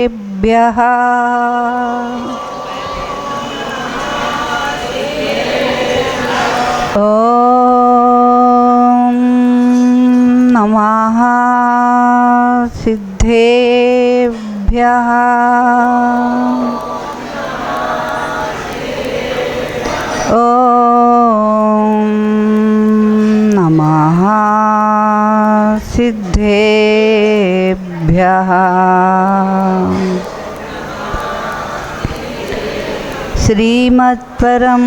भ्यः ॐ नमः सिद्धेभ्यः ॐ नमः सिद्धेभ्यः। श्रीमत्परं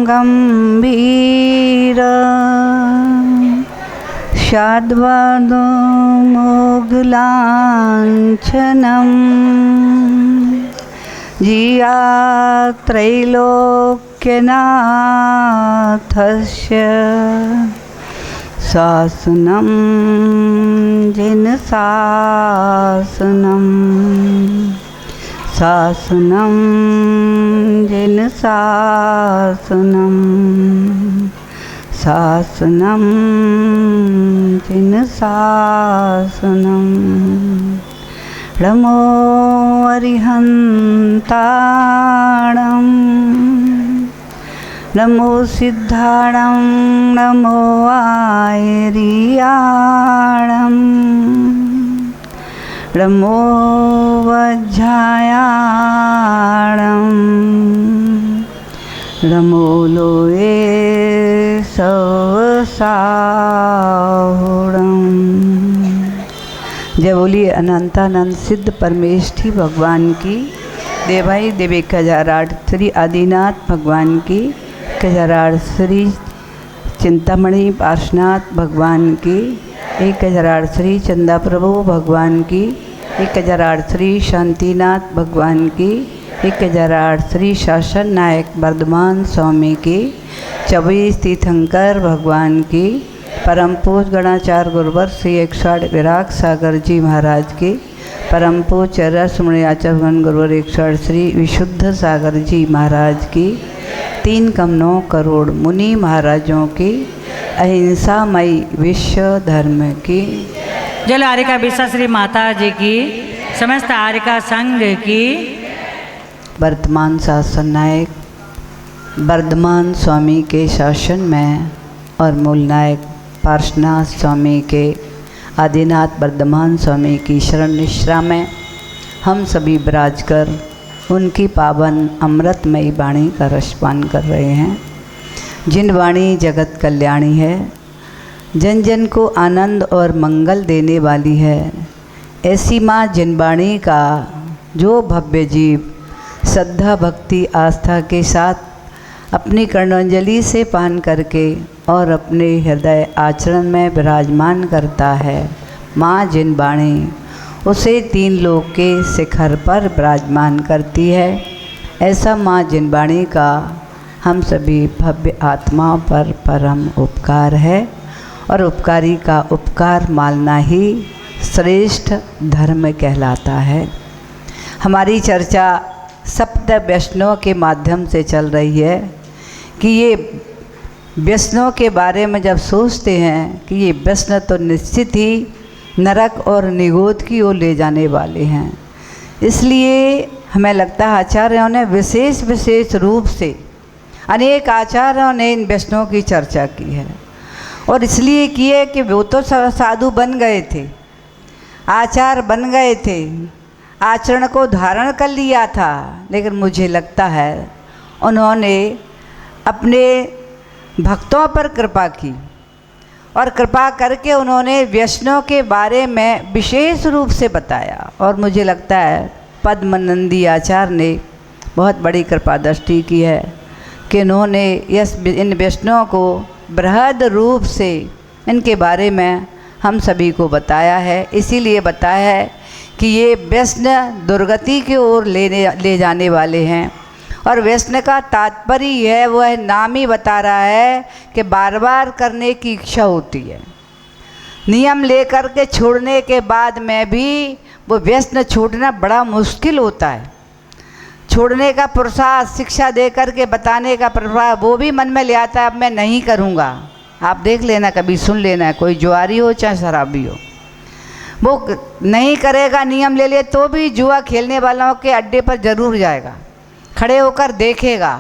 गंभीर शाद्वदमोघलाञ्छनं जिया त्रैलोक्यनाथस्य शासनं जिन शासनं शासनं जिन शासनं शासनं जिन शासनं नमो अरिहन्ताणं नमो सिद्धाणं नमो आयर्याणं नमो वज्रायाणं नमो लोये सवसाहुणं। जय बोलिए अनंतानंद सिद्ध परमेष्ठी भगवान की, देवाई देवी 1008 श्री आदिनाथ भगवान की, 1008 श्री चिंतामणि पार्श्वनाथ भगवान की, 1008 श्री चंदा प्रभु भगवान की, 1008 श्री शांतिनाथ भगवान की, 1008 श्री शासन नायक वर्धमान स्वामी की, 24 तीर्थंकर भगवान की, परम पूज गणाचार्य गुरुवर श्री 108 विराग सागर जी महाराज की, परम पूज चर्यासुमणि आचार्यगण गुरुवर 108 श्री विशुद्ध सागर जी महाराज की, 3 करोड़ मुनि महाराजों की, अहिंसामयी विश्व धर्म की, जल आर्यका बिसा श्री माता जी की, समस्त आर्यका संघ की, वर्तमान शासन नायक वर्धमान स्वामी के शासन में और मूल नायक पार्श्वनाथ स्वामी के, आदिनाथ वर्धमान स्वामी की शरण निश्रा में हम सभी विराज कर उनकी पावन अमृतमयी वाणी का रसपान कर रहे हैं। जिन वाणी जगत कल्याणी है, जन जन को आनंद और मंगल देने वाली है, ऐसी माँ जिन वाणी का जो भव्य जीव श्रद्धा भक्ति आस्था के साथ अपनी कर्णांजलि से पान करके और अपने हृदय आचरण में विराजमान करता है, माँ जिन वाणी उसे 3 लोक के शिखर पर विराजमान करती है, ऐसा माँ जिन वाणी का हम सभी भव्य आत्मा पर परम उपकार है और उपकारी का उपकार मानना ही श्रेष्ठ धर्म कहलाता है। हमारी चर्चा सप्त वैष्णव के माध्यम से चल रही है कि ये वैष्णव के बारे में जब सोचते हैं कि ये वैष्णव तो निश्चित ही नरक और निगोद की ओर ले जाने वाले हैं, इसलिए हमें लगता है आचार्यों ने विशेष रूप से अनेक आचार्यों ने इन वैष्णव की चर्चा की है और इसलिए की है कि वो तो साधु बन गए थे, आचार बन गए थे, आचरण को धारण कर लिया था, लेकिन मुझे लगता है उन्होंने अपने भक्तों पर कृपा की और कृपा करके उन्होंने वैष्णव के बारे में विशेष रूप से बताया और मुझे लगता है पद्मनंदी आचार्य ने बहुत बड़ी कृपा दृष्टि की है कि उन्होंने इन वैष्णव को बृहद रूप से इनके बारे में हम सभी को बताया है। इसीलिए बताया है कि ये वैष्णव दुर्गति की ओर ले जाने वाले हैं और वैष्णव का तात्पर्य है, वह नाम ही बता रहा है कि बार बार करने की इच्छा होती है। नियम लेकर के छोड़ने के बाद में भी वो वैष्णव छूटना बड़ा मुश्किल होता है। छोड़ने का पुरुषार्थ शिक्षा दे करके बताने का प्रभाव वो भी मन में ले आता है, अब मैं नहीं करूँगा। आप देख लेना, कभी सुन लेना, कोई जुआरी हो चाहे शराबी हो, वो नहीं करेगा, नियम ले ले तो भी जुआ खेलने वालों के अड्डे पर जरूर जाएगा, खड़े होकर देखेगा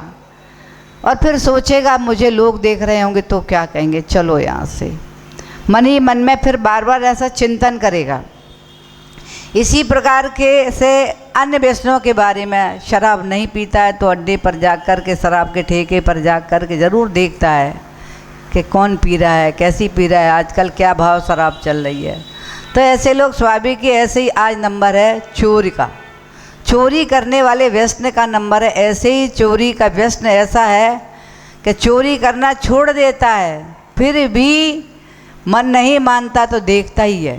और फिर सोचेगा मुझे लोग देख रहे होंगे तो क्या कहेंगे, चलो यहाँ से। मन ही मन में फिर बार बार ऐसा चिंतन करेगा। इसी प्रकार के से अन्य व्यसनों के बारे में, शराब नहीं पीता है तो अड्डे पर जा कर के, शराब के ठेके पर जा कर के ज़रूर देखता है कि कौन पी रहा है, कैसी पी रहा है, आजकल क्या भाव शराब चल रही है। तो ऐसे लोग स्वाभाविक ही ऐसे ही आज नंबर है चोरी का, चोरी करने वाले व्यसन का नंबर है। ऐसे ही चोरी का व्यसन ऐसा है कि चोरी करना छोड़ देता है, फिर भी मन नहीं मानता तो देखता ही है,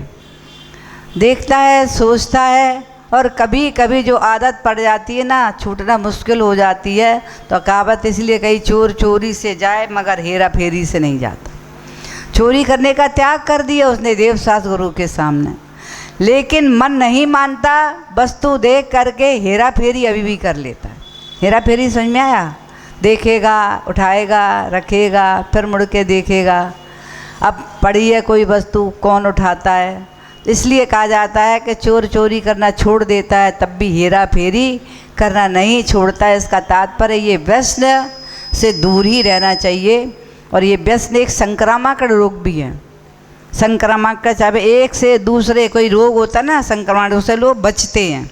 देखता है, सोचता है, और कभी कभी जो आदत पड़ जाती है ना, छूटना मुश्किल हो जाती है। तो कहावत इसलिए कही, चोर चोरी से जाए मगर हेरा फेरी से नहीं जाता। चोरी करने का त्याग कर दिया उसने देवशास्त्र गुरु के सामने, लेकिन मन नहीं मानता, वस्तु देख करके हेरा फेरी अभी भी कर लेता है। हेरा फेरी समझ में आया? देखेगा, उठाएगा, रखेगा, फिर मुड़ के देखेगा। अब पड़ी है कोई वस्तु, कौन उठाता है? इसलिए कहा जाता है कि चोर चोरी करना छोड़ देता है तब भी हेरा फेरी करना नहीं छोड़ता है। इसका तात्पर्य ये व्यसन से दूर ही रहना चाहिए। और ये व्यसन एक संक्रामक रोग भी है। संक्रामक का, चाहे एक से दूसरे कोई रोग होता है ना संक्रमण, उससे लोग बचते हैं।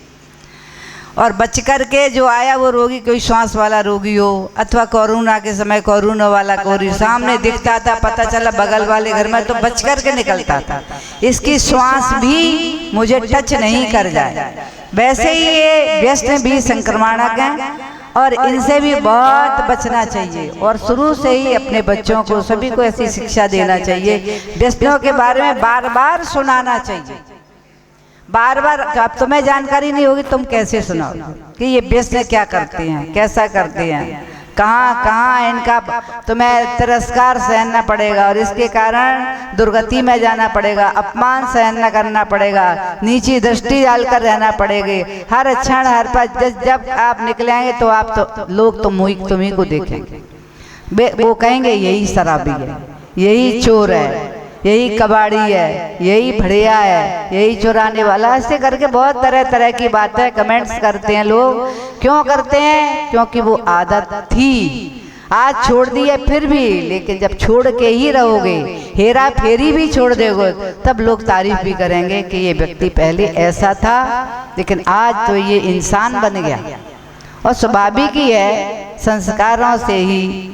और बच कर के जो आया वो रोगी कोई श्वास वाला रोगी हो, अथवा कोरोना के समय कोरोना वाला कोई सामने दिखता था, पता चला बगल वाले घर में, तो बच कर के निकलता था, इसकी श्वास भी मुझे टच नहीं कर जाए। वैसे ही ये व्यसन भी संक्रमणक हैं और इनसे भी बहुत बचना चाहिए। और शुरू से ही अपने बच्चों को, सभी को ऐसी शिक्षा देना चाहिए, व्यसनों के बारे में बार बार सुनाना चाहिए। बार बार, अब तुम्हें जानकारी नहीं होगी तुम कैसे सुनाओ कि ये व्यसन क्या करते हैं, कैसा करते हैं, कहाँ कहाँ इनका तुम्हें तिरस्कार सहना पड़ेगा और इसके कारण दुर्गति में जाना पड़ेगा, अपमान सहन न करना पड़ेगा, नीची दृष्टि डालकर रहना पड़ेगी हर क्षण हर पल। जब आप निकलेंगे तो आप तो लोग तुम्ही को देखेंगे, वो कहेंगे यही शराबी है, यही चोर है, यही कबाड़ी है, यही फड़िया है, यही चुराने वाला। ऐसे करके बहुत तरह तरह की बातें कमेंट्स करते हैं लोग। क्यों करते हैं? क्योंकि वो आदत थी, आज छोड़ दी है फिर भी, लेकिन जब छोड़ के ही रहोगे, हेरा फेरी भी छोड़ दोगे, तब लोग तारीफ भी करेंगे कि ये व्यक्ति पहले ऐसा था लेकिन आज तो ये इंसान बन गया। और स्वाभाविक ही है, संस्कारों से ही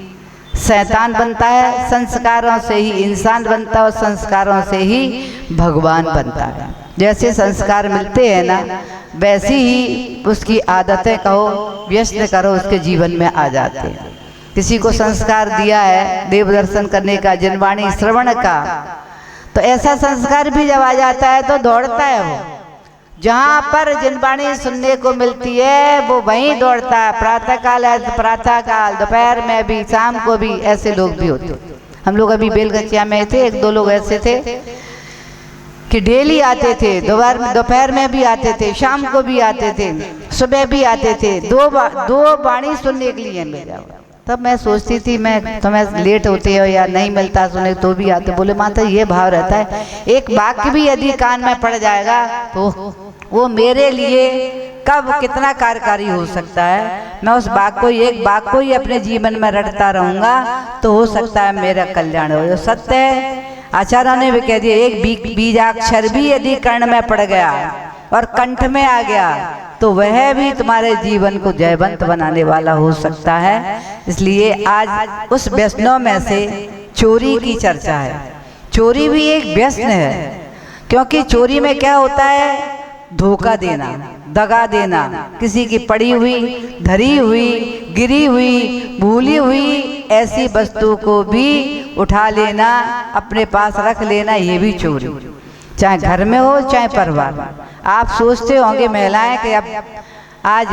शैतान बनता है, संस्कारों से ही इंसान बनता है और संस्कारों से ही भगवान बनता है। जैसे संस्कार मिलते हैं ना, वैसी ही उसकी आदतें कहो, व्यसन करो, उसके जीवन में आ जाते हैं। किसी को संस्कार दिया है देव दर्शन करने का, जिनवाणी श्रवण का, तो ऐसा संस्कार भी जब आ जाता है तो दौड़ता है वो। जहाँ पर जिनवाणी सुनने को मिलती है वो वहीं दौड़ता है। प्रातः काल, दोपहर में भी, शाम को भी, ऐसे लोग भी होते। हम लोग अभी बेलगछिया में थे, एक दो लोग ऐसे थे कि डेली आते थे, दोपहर में भी आते थे, शाम को भी आते थे, सुबह भी आते थे, दो वाणी सुनने के लिए मिल जाओ। तब मैं सोचती थी, मैं तुम्हें लेट होते हो या नहीं मिलता सुने तो भी आते। बोले माता ये भाव रहता है, एक वाक्य भी यदि कान में पड़ जाएगा तो वो मेरे लिए कब कितना कार्यकारी हो सकता है। मैं उस बात को, एक बात को ही अपने जीवन में रटता रहूँगा तो हो सकता है मेरा कल्याण हो। जो सत्य है, आचार्य ने भी कह दिया, एक बीजाक्षर भी यदि कर्ण में पड़ गया और कंठ में आ गया तो वह भी तुम्हारे जीवन को जयवंत बनाने वाला हो सकता है। इसलिए आज उस व्यसनों में से चोरी की चर्चा है। चोरी भी एक व्यसन है, क्योंकि चोरी में क्या होता है? धोखा देना, दगा देना, किसी की पड़ी हुई, धरी हुई, गिरी हुई, भूली हुई ऐसी वस्तु को भी उठा लेना, अपने पास रख लेना, ये भी चोरी। चाहे घर में हो चाहे परिवार में। आप सोचते होंगे महिलाएं कि अब आज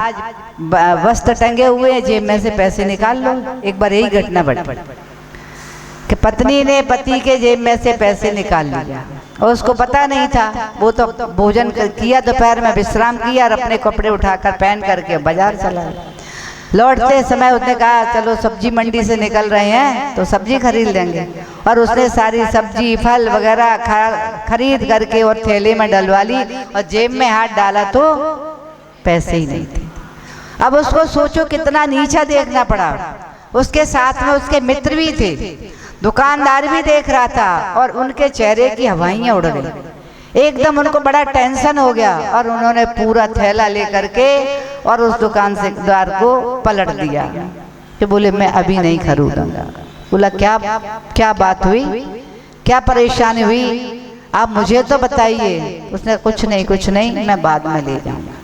वस्त्र टंगे हुए हैं, जेब में से पैसे निकाल लो। एक बार यही घटना बढ़ी कि पत्नी ने पति के जेब में से पैसे निकाल लिया और उसको पता नहीं था। वो तो भोजन किया, दोपहर में विश्राम किया और अपने कपड़े उठाकर पहन करके बाजार चला गया। लौटते समय उसने कहा चलो सब्जी मंडी से निकल रहे हैं तो सब्जी खरीद लेंगे, और उसने सारी सब्जी फल वगैरह खरीद करके और थैले में डलवा ली और जेब में हाथ डाला तो पैसे ही नहीं थे। अब उसको सोचो कितना नीचा देखना पड़ा। उसके साथ में उसके मित्र भी थे, दुकानदार भी देख रहा था, और उनके चेहरे की हवाइयाँ उड़ गई। एकदम उनको बड़ा टेंशन हो गया और उन्होंने पूरा थैला लेकर के और उस दुकानदार को पलट दिया कि बोले मैं अभी नहीं खरीदूंगा। बोला क्या बात हुई, क्या परेशानी हुई, आप मुझे तो बताइए। उसने कुछ नहीं मैं बाद में ले जाऊंगा।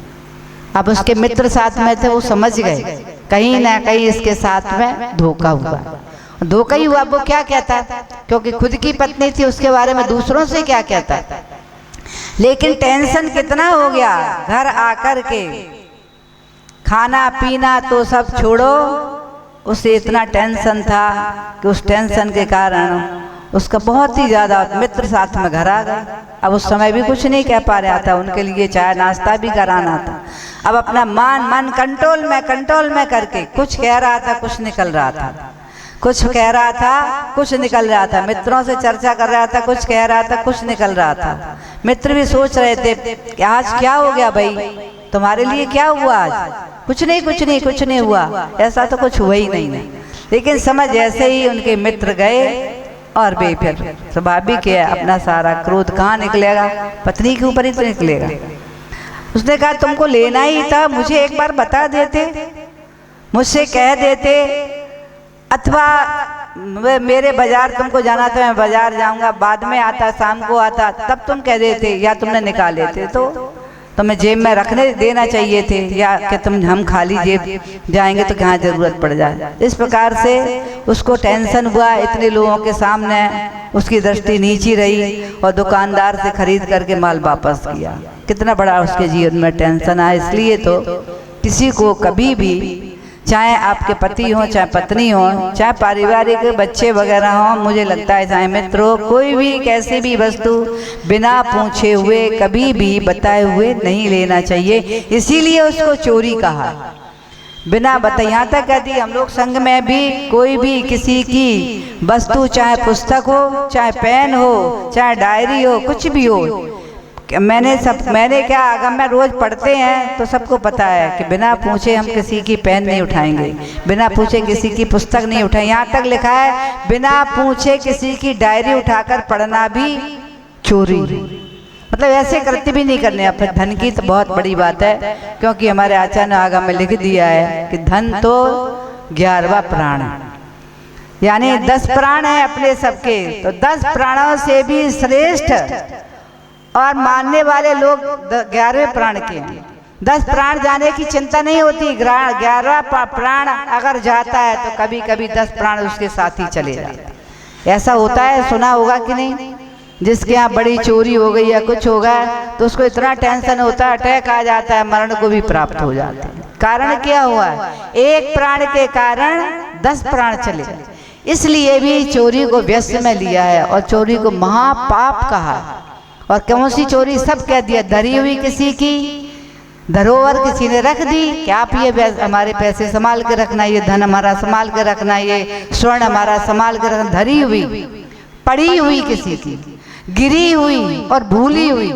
अब उसके मित्र साथ में थे, वो समझ गए कहीं ना कहीं इसके साथ में धोखा हुआ। धोखा ही हुआ। वो क्या कहता, क्योंकि खुद की पत्नी थी, उसके बारे में दूसरों से क्या कहता। लेकिन टेंशन कितना हो गया, घर आकर के खाना पीना तो सब छोड़ो, उसे इतना टेंशन था कि उस टेंशन के कारण उसका बहुत ही ज़्यादा मित्र साथ में घर आ गए। अब उस समय भी कुछ नहीं कह पा रहा था, उनके लिए चाय नाश्ता भी कराना था। अब अपना मन कंट्रोल में करके कुछ कह रहा था, कुछ निकल रहा था, कुछ कह रहा था, कुछ निकल रहा था। मित्रों से चर्चा कर रहा था, कुछ कह रहा था, कुछ निकल रहा था। मित्र भी सोच रहे थे कि आज क्या हो गया भाई, तुम्हारे लिए क्या हुआ आज? कुछ नहीं हुआ, ऐसा तो कुछ हुआ ही नहीं। लेकिन समझ जैसे ही उनके मित्र गए और वे फिर स्वाभाविक है अपना सारा क्रोध कहाँ निकलेगा, पत्नी के ऊपर ही तो निकलेगा। उसने कहा तुमको लेना ही था, मुझे एक बार बता देते, मुझसे कह देते, अथवा मेरे बाजार तुमको जाना था, मैं बाजार जाऊंगा, बाद में आता, शाम को आता, तब तुम कह देते, या तुमने निकाल लेते तो तुम्हें जेब में रखने देना चाहिए थे, या कि हम खाली जेब जाएंगे तो कहाँ जरूरत पड़ जाए। इस प्रकार से उसको टेंशन हुआ, इतने लोगों के सामने उसकी दृष्टि नीची रही और दुकानदार से खरीद करके माल वापस किया। कितना बड़ा उसके जीवन में टेंशन आया। इसलिए तो किसी को कभी भी, चाहे आपके पति हो, चाहे पत्नी हो, चाहे पारिवारिक बच्चे वगैरह हो, मुझे लगता है चाहे मित्र हो, कोई भी कैसी भी वस्तु बिना पूछे हुए कभी भी बताए हुए नहीं लेना चाहिए। इसीलिए उसको चोरी कहा, बिना बताए। यहाँ तक कहती हम लोग संघ में भी कोई भी किसी की वस्तु, चाहे पुस्तक हो, चाहे पेन हो, चाहे डायरी हो, कुछ भी हो, मैंने क्या, अगर मैं रोज पढ़ते हैं तो सबको पता है कि बिना पूछे हम किसी की पेन नहीं उठाएंगे, बिना पूछे किसी की पुस्तक नहीं उठाएंगे। यहाँ तक लिखा है बिना पूछे किसी की डायरी उठाकर पढ़ना भी चोरी, मतलब ऐसे कृत्य भी नहीं करने। फिर धन की तो बहुत बड़ी बात है, क्योंकि हमारे आचार्य ने आगे में लिख दिया है कि धन तो 11वां प्राण है, यानी 10 प्राण है अपने सबके, तो 10 प्राणों से भी श्रेष्ठ और मानने वाले लोग 11वें प्राण के हैं। 10 प्राण जाने की चिंता नहीं होती, 11वां प्राण अगर जाता है तो कभी कभी 10 प्राण उसके साथ ही चले जाते। ऐसा होता है, सुना होगा कि नहीं, जिसके यहाँ बड़ी चोरी हो गई या कुछ हो गया तो उसको इतना टेंशन होता है, अटैक आ जाता है, मरण को भी प्राप्त हो जाता है। कारण क्या हुआ है, एक प्राण के कारण 10 प्राण चले। इसलिए भी चोरी को व्यस्त में लिया है और चोरी को महापाप कहा। और कौन सी चोरी, सब कह दिया, धरी हुई किसी की धरोहर किसी ने रख दी कि आप ये हमारे पैसे संभाल के रखना, ये धन हमारा संभाल के रखना, ये स्वर्ण हमारा संभाल के रखना। धरी हुई, पड़ी हुई किसी की, गिरी हुई और भूली हुई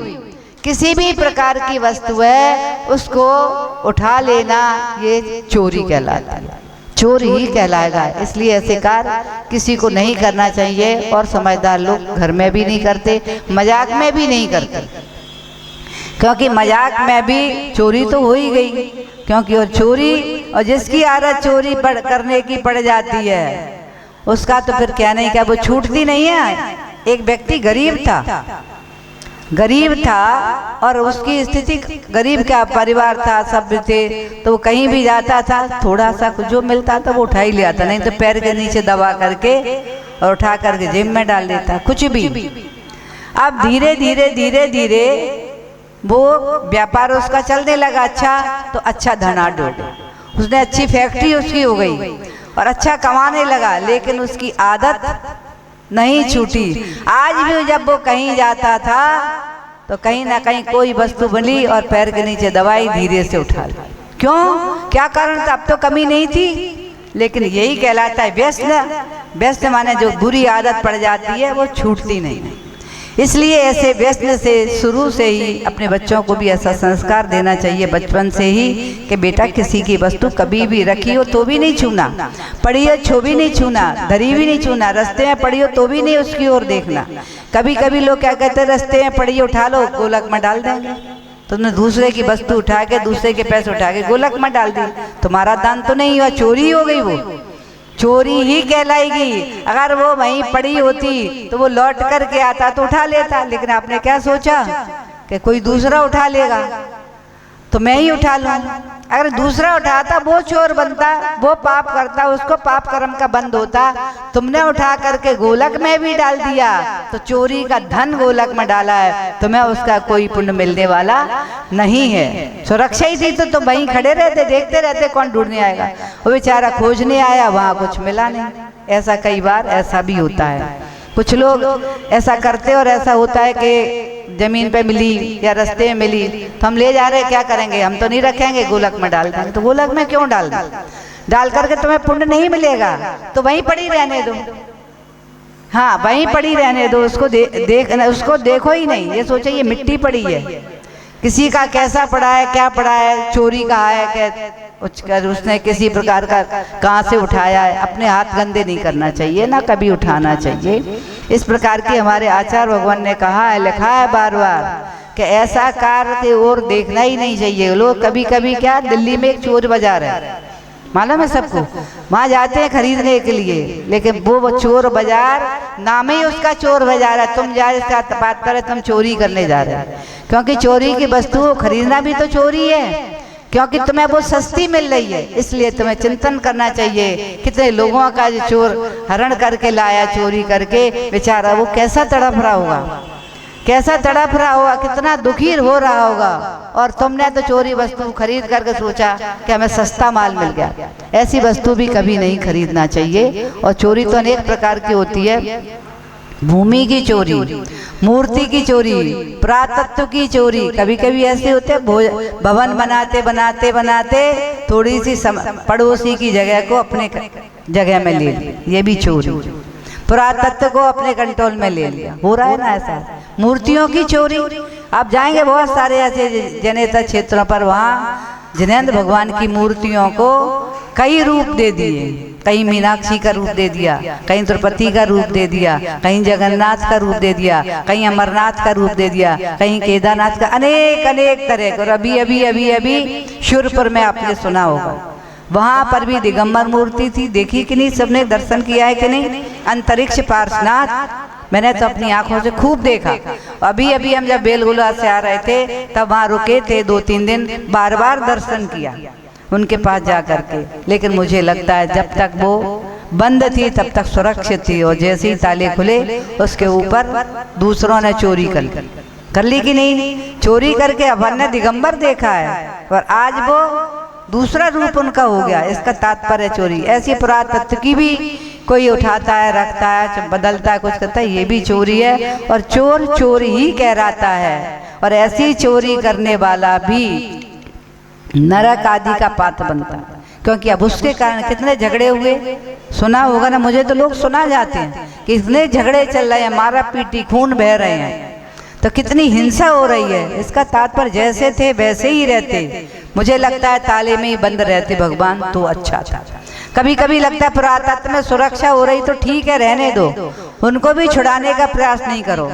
किसी भी प्रकार की वस्तु है, उसको उठा लेना ये चोरी कहलाता है, चोरी ही कहलाएगा। इसलिए ऐसे कार्य किसी को नहीं करना चाहिए और समझदार लोग घर में भी नहीं करते, मजाक में भी नहीं करते, क्योंकि मजाक में भी चोरी तो हो ही गई। क्योंकि और चोरी, और जिसकी आदत चोरी करने की पड़ जाती है उसका तो फिर क्या नहीं, क्या वो छूटती नहीं है। एक व्यक्ति गरीब था और उसकी स्थिति गरीब का परिवार था, सब थे, तो वो कहीं भी जाता था थोड़ा सा कुछ जो मिलता था वो उठा ही ले आता, नहीं तो पैर के नीचे दबा करके और उठा करके जेब में डाल देता कुछ भी। अब धीरे धीरे वो व्यापार उसका चलने लगा, अच्छा तो अच्छा धनाढ्य, उसने अच्छी फैक्ट्री उसकी हो गई और अच्छा कमाने लगा, लेकिन उसकी आदत नहीं छूटी। आज भी जब वो कहीं जाता था तो कहीं ना कहीं कोई वस्तु मिली और पैर के नीचे दवाई धीरे से उठा ली, क्यों, क्या कारण था? अब तो कमी नहीं थी, लेकिन यही कहलाता है व्यसन। व्यसन माने जो बुरी आदत पड़ जाती है वो छूटती नहीं। इसलिए ऐसे व्यसन से शुरू से ही अपने बच्चों को भी ऐसा संस्कार देना चाहिए बचपन से ही कि बेटा किसी की वस्तु कभी भी रखी हो तो भी नहीं छूना, पड़ी हो छो भी नहीं छूना, धरी भी नहीं छूना, रास्ते में पड़ी हो तो भी नहीं उसकी ओर देखना। कभी कभी लोग क्या कहते हैं, रास्ते में पड़ी उठा लो गोलक में डाल देंगे। तुमने दूसरे की वस्तु उठा के, दूसरे के पैसे उठा के गोलक में डाल दी, तुम्हारा दान तो नहीं हुआ, चोरी हो गई, वो चोरी ही कहलाएगी। अगर वो वहीं पड़ी होती तो वो लौट करके आता तो उठा लेता, लेकिन आपने क्या सोचा कि कोई दूसरा उठा लेगा तो मैं ही उठा लूँ। अगर दूसरा उठाता वो चोर बनता, वो पाप करता, उसको पाप कर्म का बंद होता। तुमने उठा करके गोलक में भी डाल दिया तो चोरी का धन गोलक में डाला है, तुम्हें उसका कोई पुण्य मिलने वाला नहीं है। सुरक्षा ही थी तो तुम वहीं खड़े रहते, देखते रहते, कौन ढूंढने आएगा। वो बेचारा खोजने आया, वहाँ कुछ मिला नहीं। ऐसा कई बार ऐसा भी होता है, कुछ लोग ऐसा करते और ऐसा होता है कि जमीन पे मिली या रास्ते में मिली तो हम ले जा रहे हैं, क्या करेंगे, हम तो नहीं रखेंगे, गोलक में डाल देंगे। तो गोलक में क्यों डाल दें? डाल करके तुम्हें पुण्य नहीं मिलेगा तो वहीं पड़ी रहने दो। हाँ, वहीं पड़ी रहने दो, उसको देखो ही नहीं, ये सोचे ये मिट्टी पड़ी है, किसी का कैसा पड़ा है, क्या पड़ा है, चोरी का है, उसने किसी प्रकार का कहाँ से उठाया है। अपने हाथ गंदे नहीं करना चाहिए, ना कभी उठाना चाहिए। इस प्रकार की हमारे आचार्य भगवान ने कहा है, लिखा है बार बार कि ऐसा कार्य की ओर देखना ही नहीं चाहिए। लोग कभी कभी क्या, दिल्ली में एक चोर बाजार है, मालूम है सबको, वहाँ जाते हैं खरीदने के लिए, लेकिन वो चोर बाजार नाम ही उसका चोर बाजार है। तुम जा इसका बात करे, तुम चोरी करने जा रहे हो, क्योंकि चोरी की वस्तु खरीदना भी तो चोरी है, क्योंकि तुम्हें वो सस्ती मिल रही है। इसलिए तुम्हें चिंतन करना चाहिए, कितने लोगों का जो चोर हरण करके लाया, चोरी करके, बेचारा वो कैसा तड़प रहा होगा, कैसा तड़प रहा होगा, कितना दुखी हो रहा होगा। और तुमने तो चोरी वस्तु खरीद करके सोचा कि हमें सस्ता माल मिल गया। ऐसी वस्तु भी कभी नहीं खरीदना चाहिए। और चोरी तो अनेक प्रकार की होती है, भूमि की चोरी, मूर्ति की चोरी, पुरातत्व की चोरी। कभी कभी ऐसे होते हैं, भवन बनाते बनाते बनाते थोड़ी सी पड़ोसी की जगह को अपने जगह में ले लिया, ये भी चोरी। पुरातत्व को अपने कंट्रोल में ले लिया, हो रहा है ना ऐसा। मूर्तियों की चोरी, आप जाएंगे बहुत सारे ऐसे जनेता क्षेत्रों पर, वहाँ जिनेंद्र भगवान की मूर्तियों को कई रूप दे दिए। कहीं मीनाक्षी का रूप दे दिया, कहीं द्रौपदी का रूप दे दिया, कहीं जगन्नाथ का रूप दे दिया, कहीं अमरनाथ का रूप दे दिया, कहीं केदारनाथ का, अनेक अनेक तरह का। और अभी अभी अभी अभी शिवपुर में आपने सुना होगा, वहाँ पर भी दिगंबर मूर्ति थी, देखी कि नहीं, सबने दर्शन किया है कि नहीं। अंतरिक्ष पार्श्वनाथ मैंने तो अपनी आंखों से खूब देखा। अभी अभी हम जब बेलगुला से आ रहे थे तब वहाँ रुके थे 2-3 दिन, बार बार दर्शन किया उनके पास जा करके। लेकिन मुझे लगता है जब तक वो बंद थी तब तक सुरक्षित थी, और जैसे ही ताले खुले उसके ऊपर दूसरों ने चोरी कर ली कि नहीं। चोरी करके अपन ने दिगंबर देखा है और आज वो दूसरा रूप उनका हो गया, इसका तात्पर्य चोरी। ऐसी पुरातत्व की भी कोई उठाता है, रखता है, बदलता है, कुछ करता है, ये भी चोरी है। और चोर चोर ही कहलाता है। और ऐसी चोरी करने वाला भी नरक आदि का पात्र बनता है, क्योंकि अब उसके कारण कितने झगड़े हुए, सुना होगा ना। मुझे तो लोग सुना जाते हैं कि इतने झगड़े चल रहे हैं, मारा पीटी, खून बह रहे हैं, तो कितनी हिंसा हो रही है। इसका तात्पर्य जैसे थे वैसे ही रहते। मुझे लगता है ताले में ही बंद रहते भगवान तो अच्छा था। कभी कभी लगता है पुरातत्व में सुरक्षा हो रही तो ठीक है, रहने दो, उनको भी छुड़ाने का प्रयास नहीं करो,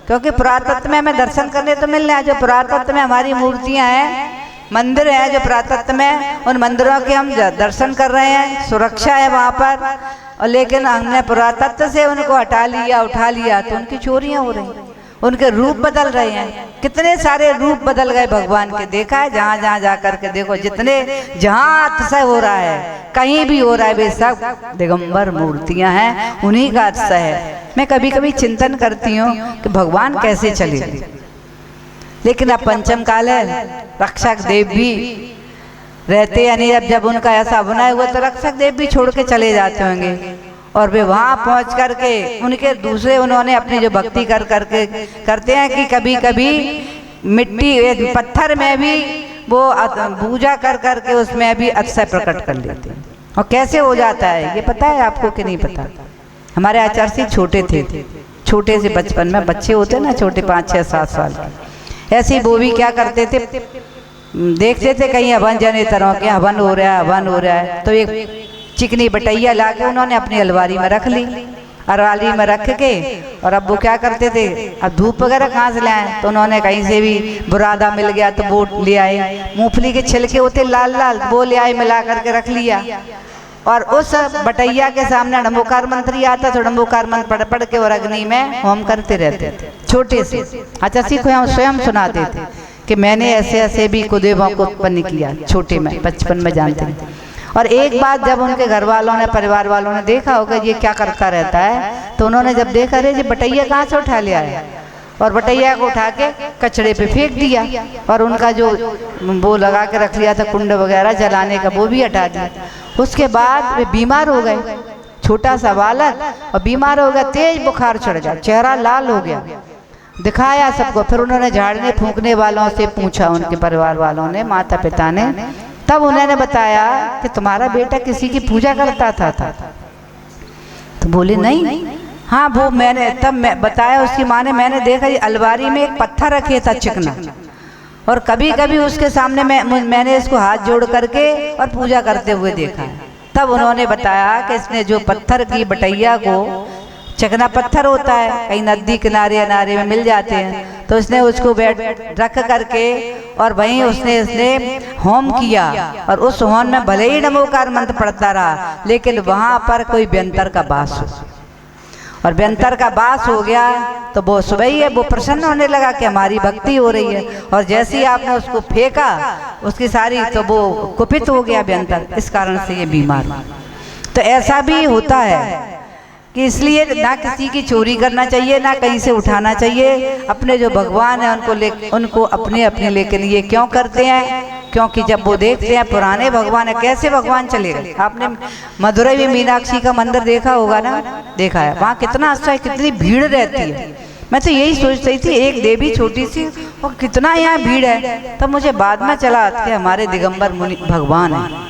क्योंकि पुरातत्व में हमें दर्शन करने तो मिल रहे हैं। जो पुरातत्व में हमारी मूर्तियां हैं, मंदिर हैं जो पुरातत्व में, उन मंदिरों के हम दर्शन कर रहे हैं, सुरक्षा है वहाँ पर। और लेकिन हमने पुरातत्व से उनको हटा लिया, उठा लिया, तो उनकी चोरियां हो रही हैं, उनके रूप बदल रहे हैं। कितने सारे रूप बदल गए भगवान के, देखा है जहाँ जहाँ जा करके देखो, जितने जहाँ अतिशय हो रहा है, कहीं भी हो रहा है, वे सब दिगंबर मूर्तियां हैं, उन्हीं का अतिशय है। मैं कभी कभी चिंतन करती हूँ कि भगवान कैसे चले, लेकिन अब पंचम काल है, रक्षक देव भी रहते हैं नहीं। अब जब उनका ऐसा बनाया हुआ तो रक्षक देव भी छोड़ के चले जाते होंगे, और वे वहाँ पहुँच करके उनके दूसरे उन्होंने अपनी जो भक्ति कर करके करते हैं कि कभी कभी मिट्टी पत्थर में भी वो पूजा कर करके उसमें भी अतिशय प्रकट कर लेते हैं। और कैसे हो जाता है ये पता है आपको कि नहीं पता? हमारे आचार्य जी छोटे थे, छोटे से बचपन में बच्चे होते हैं ना छोटे 5, 6, 7 साल के, ऐसे ही वो भी क्या करते थे, देखते थे कहीं हवन जने तरह के हवन हो रहा है, हवन हो रहा है, तो एक चिकनी बटैया ला के उन्होंने अपनी अलमारी में रख ली, अलमारी में रख के, और अब वो क्या करते थे, अब धूप वगैरह कहाँ से लाए, तो उन्होंने कहीं से भी बुरादा मिल गया तो वो ले आए, मूंगफली के छिलके होते लाल लाल वो ले आए, मिला करके रख लिया, और उस बटैया के सामने डम्बोकार मंत्री आता तो डम्बोकार मंत्र पढ़ पढ़ के और अग्नि में होम करते रहते थे छोटे से। अच्छा सीखो स्वयं सुनाते थे कि मैंने ऐसे ऐसे भी कुदेवों को उत्पन्न किया छोटे में, बचपन में जानते हैं। और एक बात जब उनके घर वालों ने, परिवार वालों ने देखा होगा ये क्या करता रहता है, तो उन्होंने जब देखा अरे ये बटैया कहाँ से उठा लिया है, और बटैया को उठा के कचड़े पे फेंक दिया, और उनका जो वो लगा के रख लिया था कुंड वगैरह जलाने का वो भी हटा दिया। उसके बाद वे बीमार हो गए, छोटा सा बालक, और बीमार हो गया, तेज बुखार चढ़ गया, चेहरा लाल हो गया, दिखाया सबको। फिर उन्होंने झाड़ने फूंकने वालों से पूछा, उनके परिवार वालों ने, माता पिता ने, तब उन्होंने बताया कि तुम्हारा बेटा किसी की पूजा करता था। तो बोले नहीं, हाँ वो मैंने तब मैं बताया, उसकी माँ ने, मैंने देखा ये अलमारी में एक पत्थर रखे था चिकना, और कभी कभी उसके सामने मैंने इसको हाथ जोड़ करके और पूजा करते हुए देखा है। तब उन्होंने बताया कि इसने जो पत्थर की बटैया को, चिकना पत्थर होता है कहीं नदी किनारे अनारे में मिल जाते हैं, तो उसने उसको रख करके और वहीं उसने होम किया, और उस होम में भले ही नमोकार मंत्र पढ़ता रहा, लेकिन वहाँ पर कोई व्यंतर का वास हो, और व्यंतर का वास हो गया तो वो सुबह ही है वो प्रसन्न होने लगा कि हमारी भक्ति हो रही है, और जैसे ही आपने उसको फेंका उसकी सारी, तो वो कुपित हो गया व्यंतर, इस कारण से ये बीमार। तो ऐसा भी होता है कि इसलिए ना किसी की चोरी करना चाहिए, ना कहीं से उठाना चाहिए, अपने जो भगवान है उनको अपने लेकिन ये क्यों करते हैं? क्योंकि जब वो देखते हैं पुराने भगवान है, कैसे भगवान चले गए। आपने मदुरई में मीनाक्षी का मंदिर देखा होगा ना, देखा है, वहाँ कितना अच्छा है, कितनी भीड़ रहती है। मैं तो यही सोच रही थी, एक देवी छोटी सी और कितना यहाँ भीड़ है। तब मुझे बाद में चला कि हमारे दिगंबर मुनि भगवान है,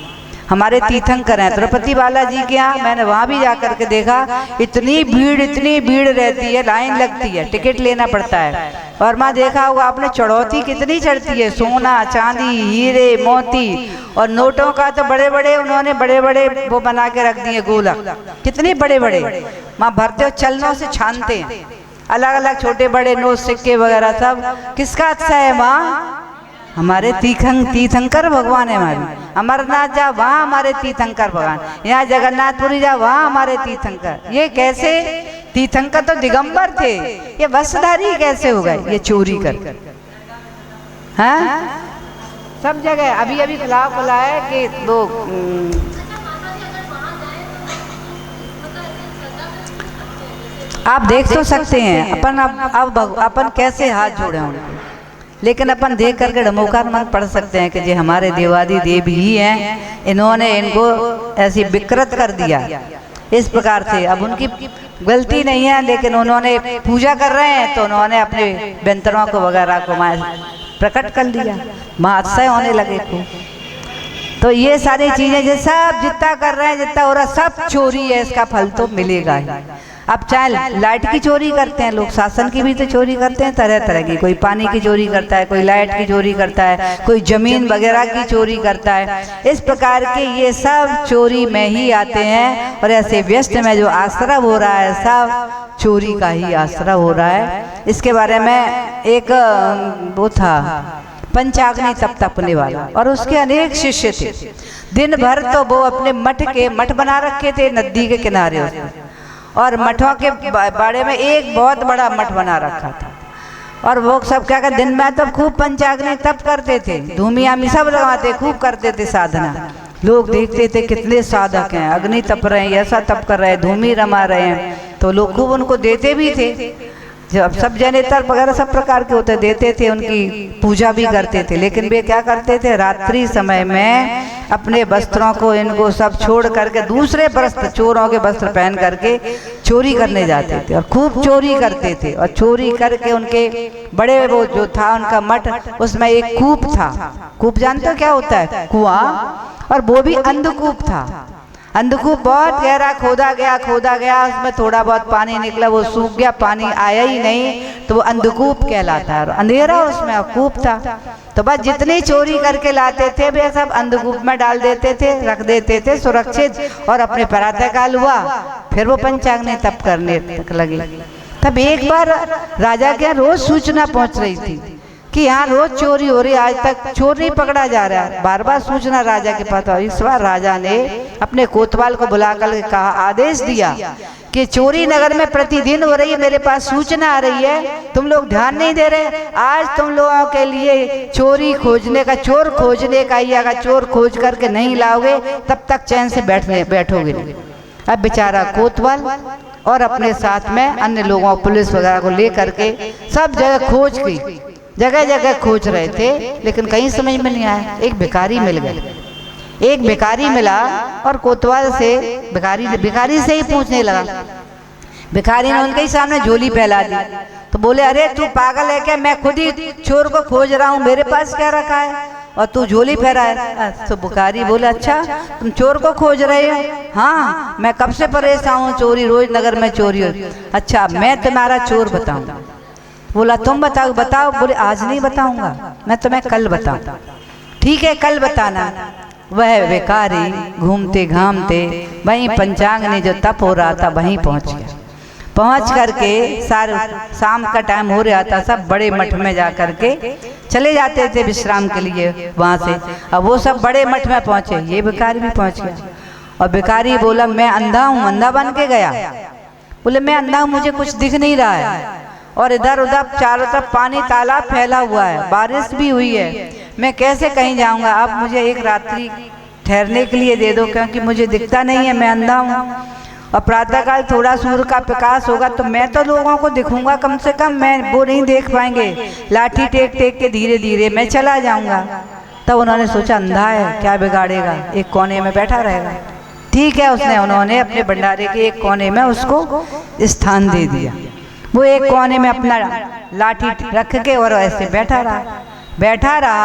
हमारे तीर्थंकर हैं तिरुपति बालाजी के यहाँ। मैंने वहाँ भी जा कर के देखा, इतनी भीड़ रहती है, लाइन लगती है, टिकट लेना पड़ता है। और मैं देखा होगा आपने चढ़ौती कितनी चढ़ती है, सोना चांदी हीरे मोती, और नोटों का तो बड़े बड़े उन्होंने बड़े बड़े वो बना के रख दिए गोलक, कितने बड़े बड़े माँ भरते हो, चलनों से छानते हैं, अलग अलग छोटे बड़े नोट सिक्के वगैरह सब। किसका अच्छा है माँ? हमारे तीर्थंकर भगवान है। हमारे अमरनाथ जा वहाँ हमारे तीर्थंकर भगवान, यहाँ जगन्नाथपुरी जा वहाँ हमारे तीर्थंकर। ये कैसे? तीर्थंकर तो दिगंबर थे, ये वस्त्रधारी कैसे हो गए? ये चोरी कर, हाँ सब जगह। अभी अभी खिलाफ खुला है कि वो आप देख तो सकते हैं, अपन कैसे हाथ जोड़े उनको, लेकिन अपन देख करके नमोकार मंत्र पढ़ सकते हैं कि ये हमारे देवादि देव ही हैं, इन्होंने इनको ऐसी विकृत कर दिया इस प्रकार से। अब उनकी गलती नहीं है, लेकिन उन्होंने पूजा कर रहे हैं तो उन्होंने अपने व्यंतरों को वगैरह को प्रकट कर दिया, महात्सय होने लगे को। तो ये सारी चीजें जो सब जितना कर रहे हैं, जितना हो रहा, सब चोरी है, इसका फल तो मिलेगा ही। अब चाहे लाइट की चोरी करते हैं लोग, शासन की भी तो चोरी करते हैं तरह तरह की, कोई पानी की चोरी करता है, कोई लाइट की चोरी करता है, कोई जमीन वगैरह की चोरी करता है। इस प्रकार के ये सब चोरी में ही आते हैं, और ऐसे व्यस्त में जो आश्रय हो रहा है सब चोरी का ही आश्रय हो रहा है। इसके बारे में एक वो था पंचाग्नि तपने वाला, और उसके अनेक शिष्य थे। दिन भर तो वो अपने मठ बना रखे थे नदी के किनारे, और मठों के बाड़े में एक बहुत बड़ा मठ बना रखा था, और वो सब क्या कर दिन में तो खूब पंचाग्नि तप करते थे, धूमियामी सब लगाते, खूब करते थे साधना। लोग देखते थे कितने साधक हैं, अग्नि तप रहे हैं, ऐसा तप कर रहे हैं, धूमि रमा रहे हैं, तो लोग खूब उनको देते भी थे। जब सब जनेतर वगैरह सब प्रकार के होते देते थे, उनकी पूजा भी करते थे, लेकिन वे क्या करते थे, रात्रि समय में अपने वस्त्रों को इनको सब छोड़ करके दूसरे वस्त्र, चोरों के वस्त्र पहन करके चोरी करने जाते थे और खूब चोरी करते थे। और चोरी करके उनके बड़े वो जो था उनका मठ, उसमें एक कूप था। कूप जानते हो क्या होता है? कुआं। और वो भी अंधकूप था। अंधकूप बहुत गहरा खोदा गया, उसमें थोड़ा बहुत पानी निकला, वो सूख गया, पानी आया ही नहीं, तो वो अंधकूप कहलाता है। और अंधेरा उसमें कूप था, तो बस जितनी चोरी करके लाते थे वे सब अंधकूप में डाल देते थे, रख देते थे सुरक्षित। और अपने प्रातःकाल हुआ, फिर वो पंचाग्नि तप करने तक लगे। तब एक बार राजा के रोज सूचना पहुंच रही थी कि यहाँ रोज चोरी हो रही, आज तक चोर नहीं पकड़ा जा रहा है। बार बार सूचना राजा के पास। इस बार राजा ने अपने कोतवाल को बुलाकर कहा, आदेश दिया कि चोरी नगर में प्रतिदिन हो रही है, मेरे पास सूचना आ रही है, तुम लोग ध्यान नहीं दे रहे। आज तुम लोगों के लिए चोरी खोजने का, चोर खोजने का ही, अगर चोर खोज करके नहीं लाओगे तब तक चैन से बैठोगे नहीं। अब बेचारा कोतवाल और अपने साथ में अन्य लोगों, पुलिस वगैरह को ले करके सब जगह खोज की, जगह जगह खोज रहे थे, लेकिन कहीं समझ में नहीं आया। एक भिखारी मिल गया, एक भिखारी मिला और कोतवाल से भिखारी से ही पूछने लगा। भिखारी ने उनके ही सामने झोली फैला दी, तो बोले, अरे तू पागल है क्या? मैं खुद ही चोर को खोज रहा हूँ, मेरे पास क्या रखा है और तू झोली फैला है? तो भिखारी बोले, अच्छा तुम चोर को खोज रहे हो? हाँ, मैं कब से परेशान हूँ, चोरी रोज नगर में चोरी हो। अच्छा, मैं तुम्हारा चोर बताऊँ? बोला, तुम बताओ। बोले, आज नहीं बताऊंगा, मैं तुम्हें कल बताऊं। ठीक है, कल बताना। वह भिखारी घूमते घामते वहीं पंचाग्नि जो तप हो रहा था वहीं पहुंच गया। पहुंच करके शाम का टाइम हो रहा था, सब बड़े मठ में जा करके चले जाते थे विश्राम के लिए वहां से। अब वो सब बड़े मठ में पहुंचे, ये भिखारी भी पहुंच गया। और भिखारी बोला, मैं अंधा हूँ, अंधा बन के गया। बोले, मैं अंधा हूँ, मुझे कुछ दिख नहीं रहा है, और इधर उधर चारों तरफ पानी तालाब फैला हुआ है, बारिश भी हुई है, मैं कैसे कहीं जाऊंगा? आप मुझे एक रात्रि ठहरने के लिए दे दो, क्योंकि मुझे दिखता नहीं है, मैं अंधा हूँ। और प्रातःकाल थोड़ा सूर्य का प्रकाश होगा तो मैं तो लोगों को दिखूंगा, कम से कम मैं वो नहीं देख पाएंगे। लाठी टेक टेक के धीरे धीरे मैं चला जाऊंगा। तब उन्होंने सोचा, अंधा है, क्या बिगाड़ेगा, एक कोने में बैठा रहेगा। ठीक है, उन्होंने अपने भंडारे के एक कोने में उसको स्थान दे दिया। वो एक कोने में अपना लाठी रख के और ऐसे बैठा रहा।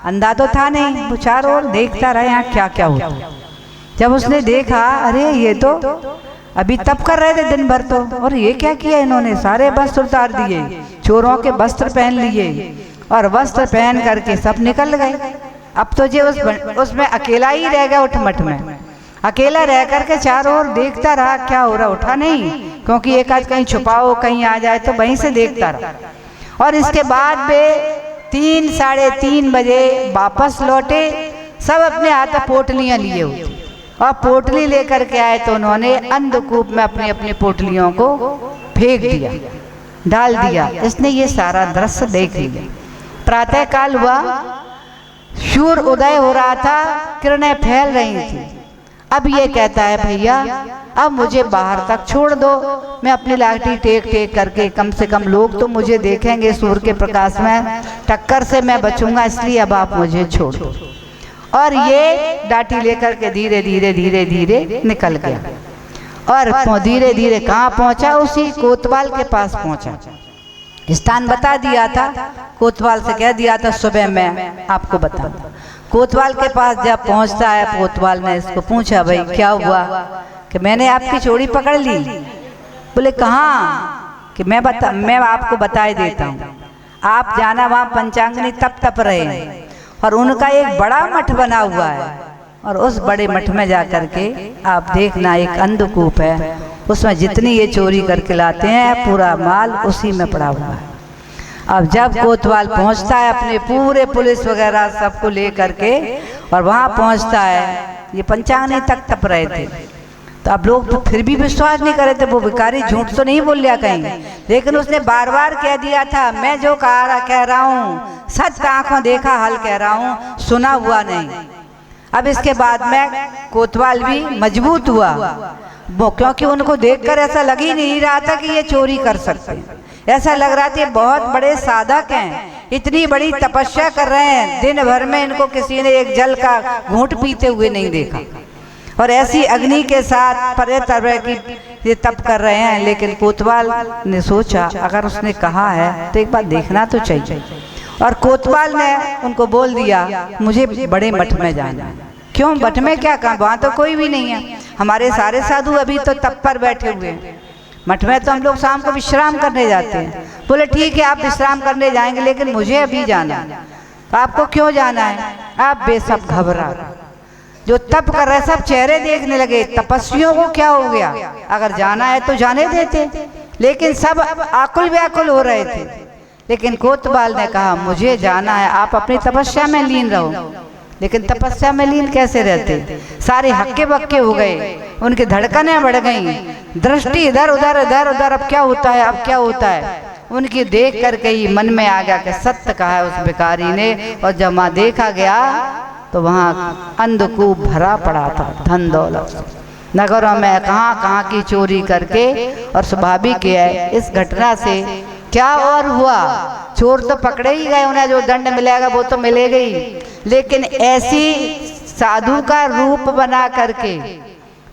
अंधा तो था नहीं, वो चारों ओर देखता रहा यहाँ क्या क्या होता। जब उसने देखा, अरे ये तो अभी तप कर रहे थे दिन भर तो, और ये क्या किया इन्होंने, सारे वस्त्र उतार दिए, चोरों के वस्त्र पहन लिए और वस्त्र पहन करके सब निकल गए। अब तो जो उसमें अकेला ही रह गया, उठमठ में अकेला रह करके चारों ओर देखता रहा, क्या हो रहा, उठा नहीं, क्योंकि एक आध कहीं छुपाओ कहीं आ जाए, तो वहीं से देखता रहा। और इसके बाद वे 3 साढ़े 3 बजे वापस लौटे, सब अपने हाथ में पोटलियां लिए हुए, और पोटली लेकर के आए तो उन्होंने अंधकूप में अपनी अपनी पोटलियों को फेंक दिया, डाल दिया। इसने ये सारा दृश्य देख लिया। प्रातःकाल हुआ, सूर्य उदय हो रहा था, किरणें फैल रही थी। अब ये कहता है, भैया अब मुझे बाहर तक छोड़ दो, मैं अपनी लाठी टेक टेक करके, कम से कम लोग तो मुझे देखेंगे, सूर्य के प्रकाश में टक्कर से मैं बचूंगा, इसलिए अब आप मुझे छोड़ दो। और ये लाठी लेकर के धीरे धीरे धीरे धीरे निकल गया, और धीरे धीरे कहाँ पहुंचा, उसी कोतवाल के पास पहुंचा। स्थान बता दिया था, कोतवाल से कह दिया था सुबह मैं आपको बताऊंगा। कोतवाल के पास जब पहुंचता है, कोतवाल ने इसको पूछा, भाई क्या हुआ, कि मैंने आपकी चोरी पकड़ ली। बोले, कहाँ, कि मैं आपको बताए देता हूँ, आप जाना वहाँ पंचाग्नि तप रहे हैं, और उनका एक बड़ा मठ बना हुआ है, और उस बड़े मठ में जा करके आप देखना, एक अंधकूप है, उसमें जितनी ये चोरी करके लाते हैं पूरा माल उसी में पड़ा हुआ है। अब जब कोतवाल पहुंचता है अपने पूरे पुलिस वगैरह सबको ले करके, और वहाँ पहुंचता है, ये पंचाग्नि तक तप रहे थे, तो अब लोग तो फिर भी विश्वास नहीं कर रहे थे, वो भिखारी झूठ तो नहीं बोल लिया कहीं, लेकिन उसने बार बार कह दिया था, मैं जो कह रहा हूँ सच आंखों देखा हाल कह रहा हूँ, सुना हुआ नहीं। अब इसके बाद में कोतवाल भी मजबूत हुआ, वो क्योंकि उनको देखकर ऐसा लग ही नहीं रहा था कि ये चोरी कर सकते हैं, ऐसा लग रहा था ये बहुत बड़े साधक हैं, इतनी बड़ी तपस्या कर रहे हैं, दिन भर में इनको किसी ने एक जल का घूंट पीते हुए नहीं देखा, और ऐसी अग्नि के साथ परे तरह की ये तप कर रहे हैं। लेकिन कोतवाल ने सोचा अगर उसने कहा है तो एक बार देखना तो चाहिए, और कोतवाल ने उनको बोल दिया मुझे बड़े मठ में जाना है। क्यों मठ में क्या काम, वहाँ तो कोई भी नहीं है, हमारे सारे साधु अभी तो तप पर बैठे हुए हैं, मठ में तो हम लोग शाम को विश्राम करने जाते हैं। बोले ठीक है आप विश्राम करने जाएंगे, लेकिन मुझे अभी जाना है। तो आपको क्यों जाना है? आप बेसब घबरा, जो तप कर रहे सब चेहरे देखने लगे, तपस्वियों को क्या हो गया, अगर जाना है तो जाने देते, लेकिन सब आकुल व्याकुल हो रहे थे। लेकिन कोतवाल ने कहा मुझे जाना है, आप अपनी तपस्या में लीन रहो। लेकिन तपस्या में लीन कैसे रहते, सारे हक्के बक्के हो गए, उनकी धड़कनें बढ़ गई, दृष्टि इधर उधर इधर उधर, अब क्या होता है अब क्या होता है, उनकी देख करके ही मन में आ गया कि सत्य कहा है उस भिखारी ने। और जब वहाँ देखा गया तो वहाँ अंधकूप भरा पड़ा था धन दौलत, नगरों में कहाँ कहाँ की चोरी करके। और स्वाभाविक है इस घटना से क्या और हुआ, चोर तो पकड़े ही गए, उन्हें जो दंड मिलेगा वो तो मिलेगा ही, लेकिन ऐसी साधु का रूप बना करके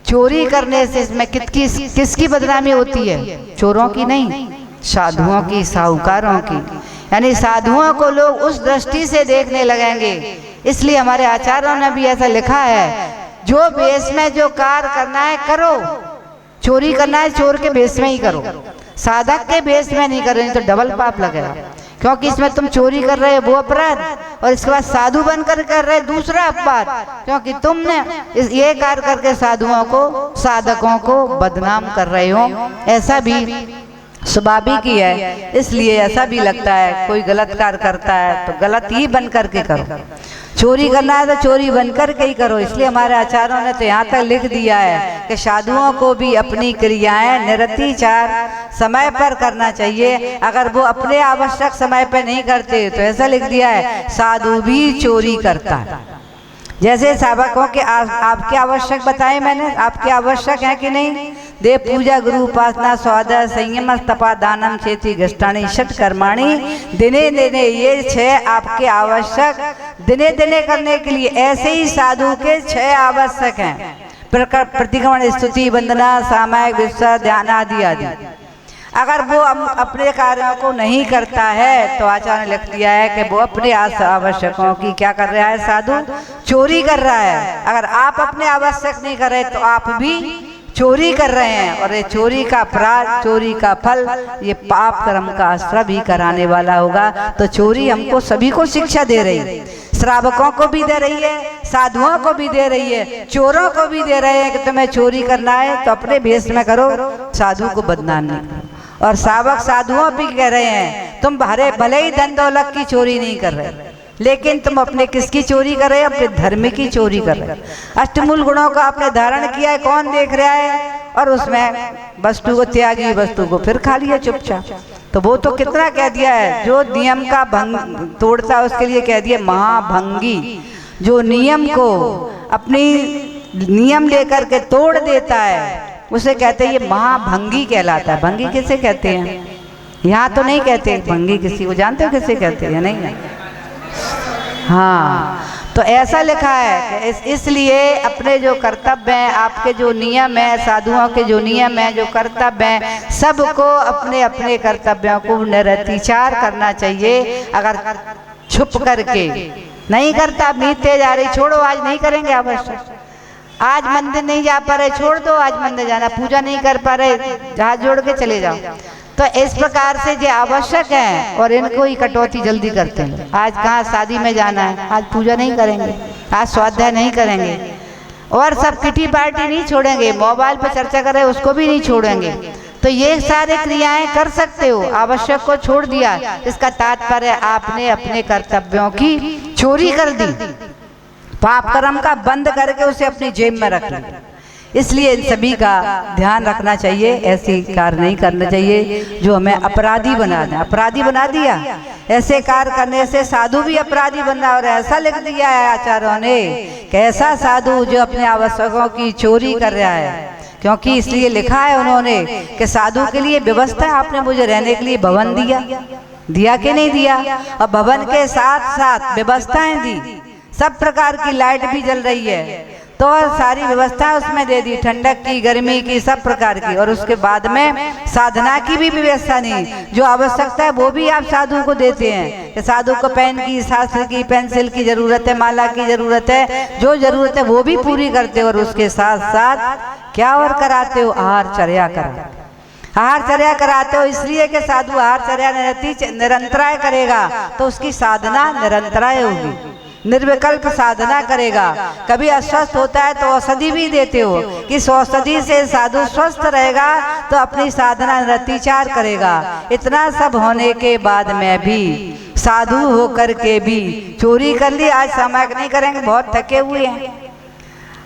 चोरी करने से इसमें किसकी बदनामी होती है? चोरों की नहीं, साधुओं की, साहूकारों की। यानी साधुओं को लोग उस दृष्टि से देखने लगेंगे। इसलिए हमारे आचार्यों ने भी ऐसा लिखा है, जो भेष में जो कार्य करना है करो, चोरी करना है चोर के भेष में ही करो, साधक के भेष में नहीं करो, नहीं तो डबल पाप लगेगा। क्योंकि इसमें तुम चोरी कर रहे हो वो अपराध, और इसके बाद साधु बनकर कर रहे दूसरा अपराध, क्योंकि तुमने ये कार्य करके साधुओं को, साधकों को बदनाम कर रहे हो। ऐसा भी स्वाभाविक ही है। इसलिए ऐसा भी लगता है कोई गलत कार्य करता है तो गलत ही बन करके करो, चोरी करना है तो चोरी बन करके ही करो। इसलिए हमारे आचार्यों ने तो यहाँ तक लिख दिया है कि साधुओं को भी अपनी क्रियाएं निरतिचार समय पर करना चाहिए। अगर वो अपने आवश्यक समय पर नहीं करते तो ऐसा लिख दिया है साधु भी चोरी करता है। जैसे साधकों के आपके आवश्यक बताए मैंने, आपके आवश्यक है कि नहीं? देव पूजा, गुरु उपासना, स्वाध्याय, संयम, तपा, दानम, चेती, गष्टाणी, षट कर्माणी, दिने दिने, ये 6 आपके आवश्यक दिने दिने करने के लिए। ऐसे ही साधु के 6 आवश्यक हैं, प्रतिक्रमण, स्तुति, वंदना, सामायिक, विश्वास, ध्यान आदि आदि। अगर वो अपने कार्यों को नहीं करता है तो आचार्य ने लिख दिया है कि वो अपने आवश्यकों की क्या कर रहा है? साधु चोरी कर रहा है। अगर आप अपने आवश्यक नहीं कर रहे तो आप भी चोरी कर रहे हैं, और ये चोरी का अपराध, चोरी का फल, ये पाप कर्म का आश्रय भी कराने वाला होगा। तो चोरी हमको सभी को शिक्षा दे रही है, श्रावकों को भी दे रही है, साधुओं को भी दे रही है, चोरों को भी दे रहे हैं कि तुम्हें चोरी करना है तो अपने भेष में करो, साधु को बदनाम नहीं करो। और सावक साधुओं भी कह रहे हैं तुम भले ही धन दौलत की चोरी नहीं कर रहे, लेकिन तुम अपने किसकी चोरी कर रहे हो? अपने धर्म की चोरी कर रहे हो। अष्टमूल गुणों का आपने धारण किया है, कौन देख रहा है? और उसमें वस्तु को त्यागी, वस्तु को फिर खा लिया चुपचाप। तो वो तो कितना कह दिया है, जो नियम का भंग तोड़ता है उसके लिए कह दिया महाभंगी। जो नियम को अपनी नियम लेकर के तोड़ देता है उसे कहते हैं ये महाभंगी कहलाता है। भंगी किसे कहते हैं? यहाँ तो नहीं कहते भंगी, किसी को जानते हो किसे कहते हैं? नहीं। हाँ, तो ऐसा लिखा है कि इसलिए अपने जो कर्तव्य हैं, आपके जो नियम है, साधुओं के जो नियम है, जो कर्तव्य हैं, सबको अपने अपने कर्तव्यों को निरतिचार करना चाहिए। अगर छुप करके नहीं करता, बीतते जा रही, छोड़ो आज नहीं करेंगे, आवश्यक आज मंदिर नहीं जा पा रहे, छोड़ दो, आज मंदिर जाना, पूजा नहीं कर पा रहे, हाथ जोड़ के चले जाओ। तो इस प्रकार से जो आवश्यक है और इनको ही कटौती जल्दी करते हैं। आज कहाँ शादी में जाना है, आज पूजा नहीं करेंगे, आज स्वाध्याय नहीं करेंगे, और सब किटी पार्टी नहीं छोड़ेंगे, मोबाइल पर चर्चा कर रहे उसको भी नहीं छोड़ेंगे। तो ये सारे क्रियाएं कर सकते हो, आवश्यक को छोड़ दिया, इसका तात्पर्य आपने अपने कर्तव्यों की चोरी कर दी, पाप कर्म का बंद करके उसे अपनी जेब में रख लिया। इसलिए इन सभी का ध्यान रखना चाहिए, ऐसी कार्य नहीं करना चाहिए जो हमें अपराधी बना दे। अपराधी बना दिया, ऐसे कार्य करने से साधु भी अपराधी बन रहा। और ऐसा लिख दिया है आचार्यों ने कि ऐसा साधु जो अपने आवश्यकों की चोरी कर रहा है, क्योंकि इसलिए लिखा है उन्होंने कि साधु के लिए व्यवस्था, आपने मुझे रहने के लिए भवन दिया कि नहीं दिया, और भवन के साथ साथ व्यवस्थाएं दी, सब प्रकार की लाइट भी जल रही है, तो सारी व्यवस्था उसमें दे दी, ठंडक की, गर्मी की, सब प्रकार की। और उसके बाद में साधना की भी व्यवस्था नहीं, जो आवश्यकता है वो भी आप साधु को देते हैं कि साधु को पेन की, शास्त्र की, पेंसिल की जरूरत है, माला की जरूरत है, जो जरूरत है वो भी पूरी करते हो। और उसके साथ साथ क्या और कराते हो, आहार चर्या कराते हो, इसलिए कि साधु आहार चर्या निरंतराय करेगा तो उसकी साधना निरंतराय होगी, निर्विकल्प साधना करेगा। कभी अस्वस्थ होता है तो औषधि भी देते हो कि औषधि से साधु स्वस्थ रहेगा तो अपनी साधना निरतिचार करेगा। इतना सब होने के बाद में भी साधु होकर के भी चोरी कर ली। आज समय नहीं करेंगे, बहुत थके हुए हैं,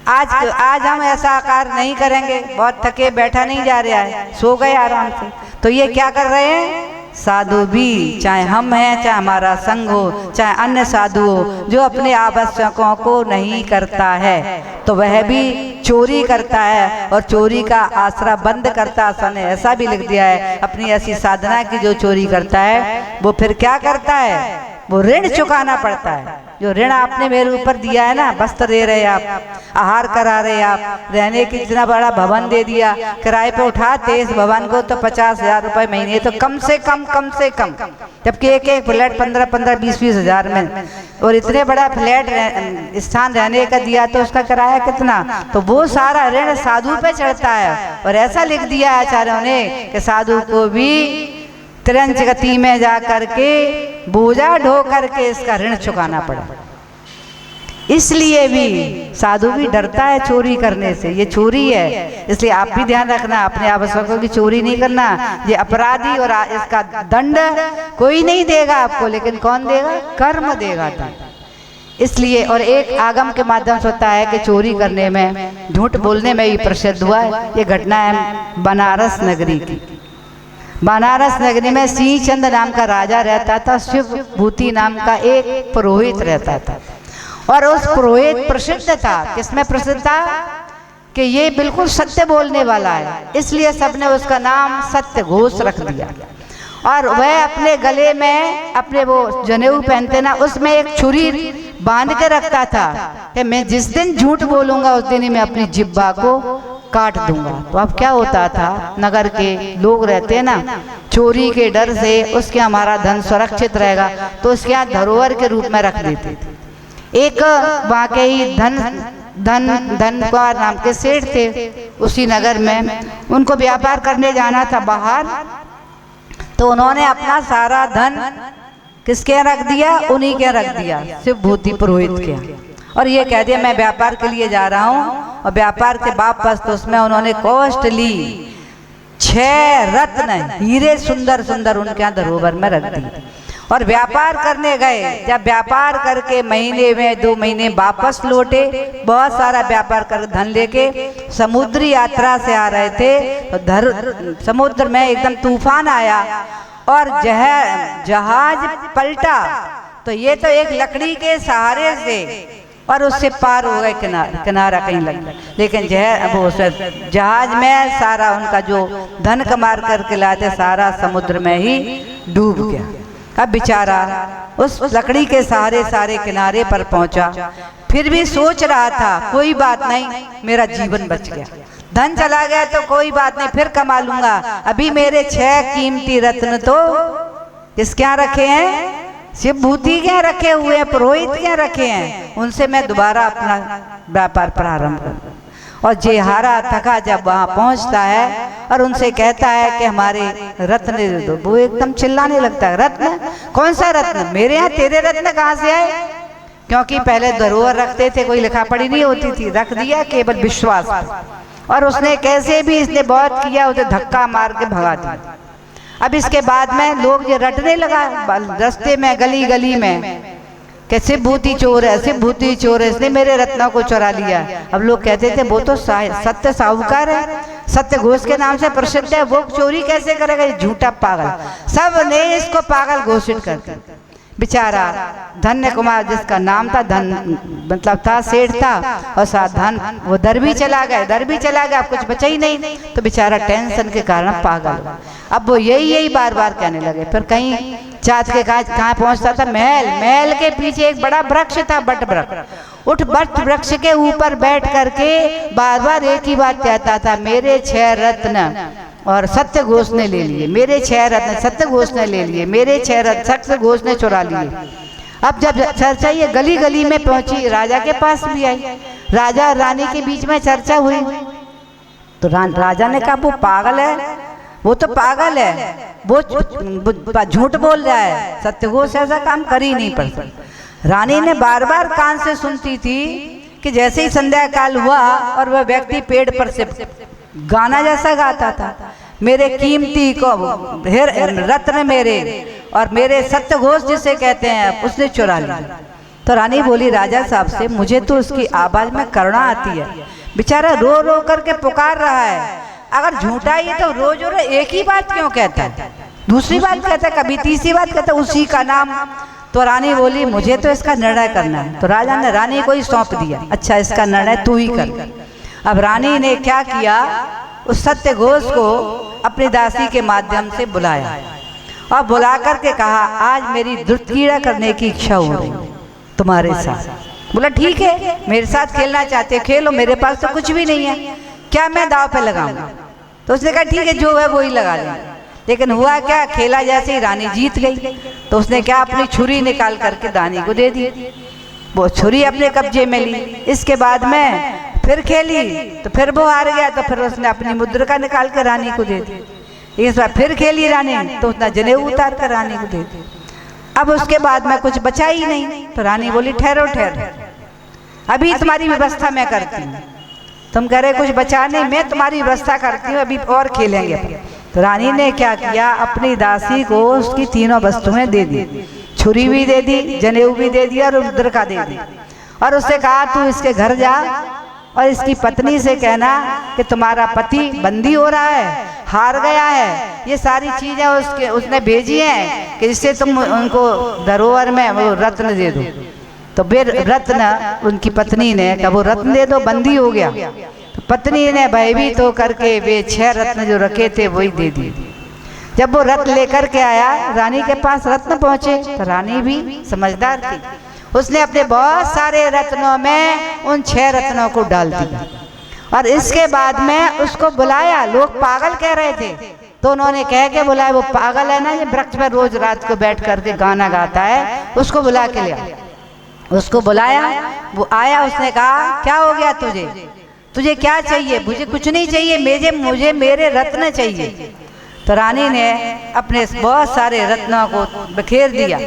आज हम ऐसा आकार नहीं करेंगे, बहुत थके, बैठा नहीं जा रहा है, सो गए आराम से। तो ये क्या कर रहे हैं, साधु भी, चाहे हम हैं, चाहे हमारा संग हो, चाहे अन्य साधु हो, जो अपने आवश्यकों को नहीं करता है तो वह भी चोरी करता है, और चोरी का आसरा बंद करता है। ऐसा भी लिख दिया है, अपनी ऐसी साधना की जो चोरी करता है वो फिर क्या करता है, वो ऋण चुकाना पड़ता है। जो ऋण आपने मेरे ऊपर दिया है ना, वस्त्र दे रहे आप, आहार करा रहे आप, रहने की इतना बड़ा भवन दे दिया, किराए पे उठाते इस भवन को तो 50,000 रुपए महीने, तो कम से कम जबकि एक फ्लैट 15-15, 20-20 हजार में, और इतने बड़ा फ्लैट स्थान रहने का दिया तो उसका किराया कितना, तो वो सारा ऋण साधु पे चढ़ता है। और ऐसा लिख दिया आचार्यों ने कि साधु को भी तिरंज गति में जा करके बोझा ढो करके इसका ऋण चुकाना पड़ा। इसलिए भी साधु भी डरता है चोरी करने से, ये चोरी है, इसलिए आप भी ध्यान रखना, अपने आवश्यकों की चोरी नहीं करना। ये अपराधी, और इसका दंड कोई नहीं देगा आपको, लेकिन कौन देगा, कर्म देगा दंड। इसलिए और एक आगम के माध्यम से होता है कि चोरी करने में, झूठ बोलने में भी प्रसिद्ध हुआ है। ये घटना है बनारस नगरी की। बनारस नगरी में सिंह चंद नाम का राजा रहता था, शिव भूति नाम का एक पुरोहित रहता था, और उस पुरोहित प्रसिद्ध था। किसमें प्रसिद्ध था कि ये बिल्कुल सत्य बोलने वाला है, इसलिए सबने उसका नाम सत्य घोष रख दिया। और वह अपने गले में अपने वो जनेऊ पहनते ना, उसमें एक छुरी बांध के रखता था कि मैं जिस दिन झूठ बोलूंगा उस दिन ही मैं अपनी जिब्बा को काट दूंगा। तो अब क्या होता था, नगर के लोग रहते हैं ना, चोरी के डर से उसके हमारा धन सुरक्षित रहेगा तो उसके यहाँ धरोहर के रूप में रख देते थे। एक वाकई धनकुमार नाम के सेठ थे उसी नगर में, उनको व्यापार करने जाना था बाहर, तो उन्होंने अपना सारा धन किसके यहाँ रख दिया, उन्हीं के रख दिया, शिव भूति पुरोहित के। और ये कह दिया मैं व्यापार के लिए जा रहा हूँ, और व्यापार के वापस तो उसमें उन्होंने कॉस्टली 6 रत्न हीरे सुंदर सुंदर उनके यहाँ धरोहर में रख दी। और व्यापार करने गए, जब व्यापार करके महीने में 2 महीने वापस लौटे, बहुत सारा व्यापार कर धन लेके समुद्री यात्रा से आ रहे थे, तो समुद्र में एकदम तूफान आया और जहाज पलटा। तो ये तो एक लकड़ी के सहारे से और उससे पार हो गए, किनारा कहीं लग गया, लेकिन वो जहाज में सारा उनका जो धन कमार करके लाते सारा समुद्र में ही डूब गया। अब बेचारा उस लकड़ी के सहारे सारे किनारे पर पहुंचा, फिर भी सोच रहा था कोई बात नहीं, मेरा जीवन बच गया, धन चला गया तो कोई बात नहीं, फिर कमा लूंगा। अभी मेरे 6 कीमती रत्न तो किसके यहाँ रखे हैं, शिव भूति के रखे हुए हैं, पुरोहित के रखे हैं, उनसे मैं दोबारा अपना व्यापार प्रारंभ करूँ। और जे हारा थका जब वहाँ पहुँचता है और उनसे कहता है कि हमारे रत्न दे दो, वो एकदम चिल्लाने लगता है, रत्न? कौन सा रत्न? मेरे यहाँ तेरे रत्न कहाँ से आए? क्योंकि पहले धरोहर रखते थे, कोई लिखा पढ़ी नहीं होती थी, रख दिया केवल विश्वास पर। और उसने कैसे भी इसने बहुत किया, उसे धक्का मार के भगा दिया। अब इसके बाद में लोग ये रटने लगा रास्ते में, गली गली में, कि शिव भूति चोर है, शिव भूति चोर है, इसने मेरे रत्नों को चुरा लिया। अब लोग कहते थे वो तो सत्य साहूकार है, सत्य घोष के नाम से प्रसिद्ध है, वो चोरी कैसे करेगा, ये झूठा पागल। सब ने इसको पागल घोषित कर दिया। बेचारा धन्य कुमार जिसका नाम था, धन मतलब था, सेठ था, और साथ धन, वो दर भी चला गया, अब कुछ बचा ही नहीं। तो बेचारा टेंशन के कारण पागल हो। अब वो यही बार बार कहने लगे। फिर कहीं चाँद के कहाँ पहुंचता था, महल के पीछे एक बड़ा वृक्ष था, बट वृक्ष। उठ बट वृक्ष के ऊपर बैठ करके बार बार एक ही बात कहता था, मेरे 6 रत्न और सत्य घोष ने ले लिए, मेरे 6 रत्न सत्य घोष ने ले लिए, मेरे 6 रत्न सत्य घोष ने चुरा लिए। अब जब चर्चा ये गली गली में पहुंची, राजा के पास भी आई, राजा और रानी के बीच में चर्चा हुई। तो राजा ने कहा वो पागल है, वो तो पागल है, वो झूठ बोल रहा है, सत्य घोष ऐसा काम कर ही नहीं पड़ता। रानी ने बार बार कान से सुनती थी कि जैसे ही संध्या काल हुआ और वह व्यक्ति पेड़ पर से गाना जैसा गाता था, मेरे कीमती को रत्न मेरे और मेरे सत्य घोष जिसे कहते हैं उसने चुरा लिया। तो रानी बोली राजा साहब से, मुझे तो उसकी आवाज में करुणा आती है, बेचारा रो रो करके पुकार रहा है, अगर झूठा ही तो रोज रोज एक ही बात क्यों कहता है, दूसरी बात कहता है, कभी तीसरी बात कहता है, उसी का नाम। तो रानी बोली मुझे तो इसका निर्णय करना है। तो राजा ने रानी को ही सौंप दिया, अच्छा इसका निर्णय तू ही कर। अब रानी ने क्या किया, उस सत्य घोष को अपनी दासी के माध्यम से बुलाया और बुला करके कहा, आज मेरी दुर्क्रीड़ा करने की इच्छा हो रही तुम्हारे साथ। बोला ठीक है, मेरे साथ खेलना चाहते हो खेलो, मेरे पास तो कुछ भी नहीं है, क्या मैं दाव पे लगाऊंगा। तो उसने कहा ठीक है, जो है वो ही लगा लें। लेकिन हुआ क्या, खेला जैसे ही रानी जीत गई तो उसने क्या, अपनी छुरी निकाल करके रानी को दे दी, वो छुरी अपने कब्जे में ली। इसके बाद में फिर खेली तो फिर वो हार गया, तो फिर उसने अपनी मुद्रिका निकाल कर रानी को दे दी। इस बार फिर खेली रानी तो उसने जनेऊ उतार कर रानी को दे दी। अब उसके बाद में कुछ बचा ही नहीं। तो रानी बोली ठहरो अभी तुम्हारी व्यवस्था मैं करती हूँ, तुम कह रहे कुछ बचा नहीं, मैं तुम्हारी व्यवस्था करती हूँ, अभी और खेलेंगे। तो रानी ने क्या किया, अपनी दासी को उसकी तीनों वस्तुएं दे दी, छुरी भी दे दी, जनेऊ भी दे दिया और मुद्रिका दे दी, और उससे कहा तू इसके घर जा और इसकी पत्नी से कहना कि तुम्हारा पति बंदी हो रहा है, हार गया है, ये सारी चीजें उसने भेजी हैं कि जिससे तुम उनको धरोहर में वो रत्न दे दो। तो फिर रत्न उनकी पत्नी ने कहा वो रत्न दे दो, बंदी हो गया। तो पत्नी ने भयभीत होकर के वे 6 रत्न जो रखे थे वही दे दिए। जब वो रत्न लेकर के आया, रानी के पास रत्न पहुंचे, तो रानी भी समझदार थी, उसने अपने बहुत सारे रत्नों में उन 6 रत्नों को डाल दिया और इसके बाद में उसको बुलाया। लोग पागल कह रहे थे तो उन्होंने कह के बुलाया, वो पागल है ना, ये वृक्ष पर रोज रात को बैठ करके गाना गाता है, उसको बुला के लिया। उसको बुलाया, वो आया, उसने कहा क्या हो गया तुझे क्या चाहिए? मुझे कुछ नहीं चाहिए, मुझे मेरे रत्न चाहिए। तो रानी ने अपने बहुत सारे रत्नों को बिखेर दिया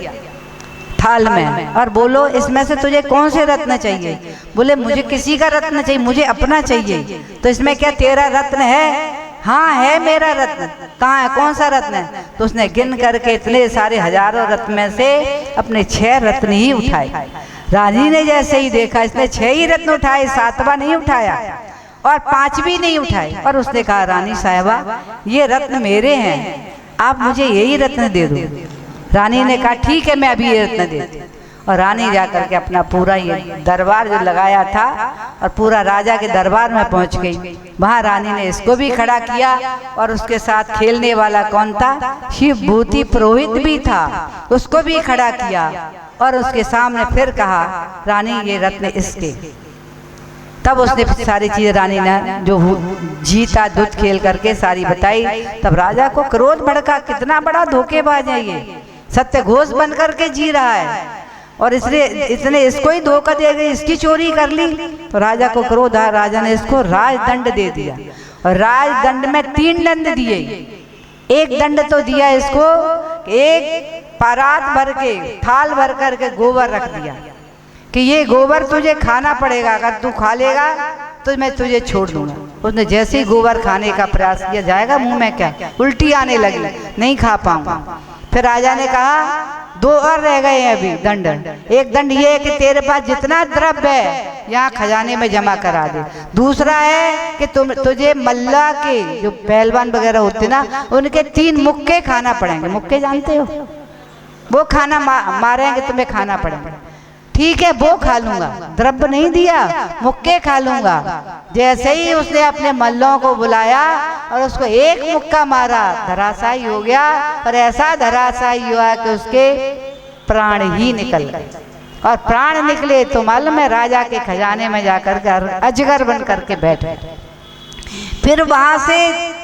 थाल में और बोलो इसमें से तुझे कौन से रत्न चाहिए? बोले मुझे किसी का रत्न चाहिए, मुझे अपना चाहिए। तो इसमें क्या तेरा रत्न है? हाँ है मेरा रत्न। कहाँ है, कौन सा रत्न है? तो उसने गिन करके इतने सारे हजारों रत्न में से अपने 6 रत्न ही उठाए। रानी ने जैसे ही देखा इसने 6 ही रत्न उठाए, 7वां नहीं उठाया और 5 भी नहीं उठाए। और उसने कहा रानी साहिबा ये रत्न मेरे हैं, आप मुझे यही रत्न दे दो। रानी ने कहा ठीक है मैं अभी ये रत्न देती हूँ। और रानी जाकर के अपना पूरा ये दरबार जो लगाया था और पूरा राजा के दरबार में पहुंच गई। वहाँ रानी ने इसको भी खड़ा किया और उसके साथ खेलने वाला कौन था? शिव भूति पुरोहित भी था, उसको भी खड़ा किया और उसके सामने फिर कहा रानी ये रत्न इसके। तब उसने सारी चीजें रानी ने जो जीता दूध खेल करके सारी बताई। तब राजा को क्रोध भड़का, कितना बड़ा धोखेबाज है ये, सत्य घोष बन करके जी रहा है और इसने इसको ही धोखा दे गई, इसकी चोरी कर ली। तो राजा को क्रोध आया, राजा ने इसको राजदंड दे दिया और राजदंड में 3 दंड दिए। एक दंड तो दिया इसको, एक परात भर के थाल भर करके गोबर रख दिया कि ये गोबर तुझे खाना पड़ेगा, अगर तू खा लेगा तो मैं तुझे छोड़ दूंगा। उसने जैसे ही गोबर खाने का प्रयास किया, जाएगा मुंह में क्या, उल्टी आने लगी, नहीं खा पाऊंगा। फिर राजा ने कहा 2 और रह गए हैं अभी दंड। एक दंड ये है कि तेरे पास जितना द्रव्य है यहाँ खजाने में जमा करा दे। दूसरा है कि तुझे मल्ला के जो पहलवान वगैरह होते ना, उनके 3 मुक्के खाना पड़ेंगे। मुक्के जानते हो? वो खाना मारेंगे तुम्हें खाना पड़ेगा। ठीक है वो खा लूंगा, द्रव्य नहीं दिया, मुक्के खा लूंगा। जैसे ही उसने अपने मल्लों को बुलाया और उसको एक मुक्का मारा, धराशायी हो गया। और ऐसा धराशायी हुआ कि उसके प्राण ही निकल गए। और प्राण निकले तो मालूम है राजा के खजाने में जाकर अजगर बन करके बैठ गए। फिर वहां से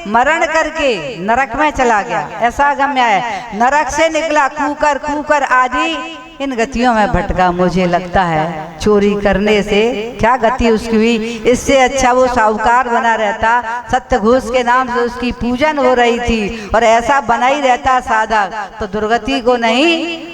मरण करके नरक में चला गया। ऐसा गम्य है, नरक से निकला कूकर कूकर आदि इन गतियों में भटका। मुझे लगता है चोरी करने से क्या गति उसकी हुई, इससे अच्छा वो साहूकार बना रहता। सत्य घूस के नाम से उसकी पूजन हो रही थी और ऐसा बना ही रहता साधक, तो दुर्गति को नहीं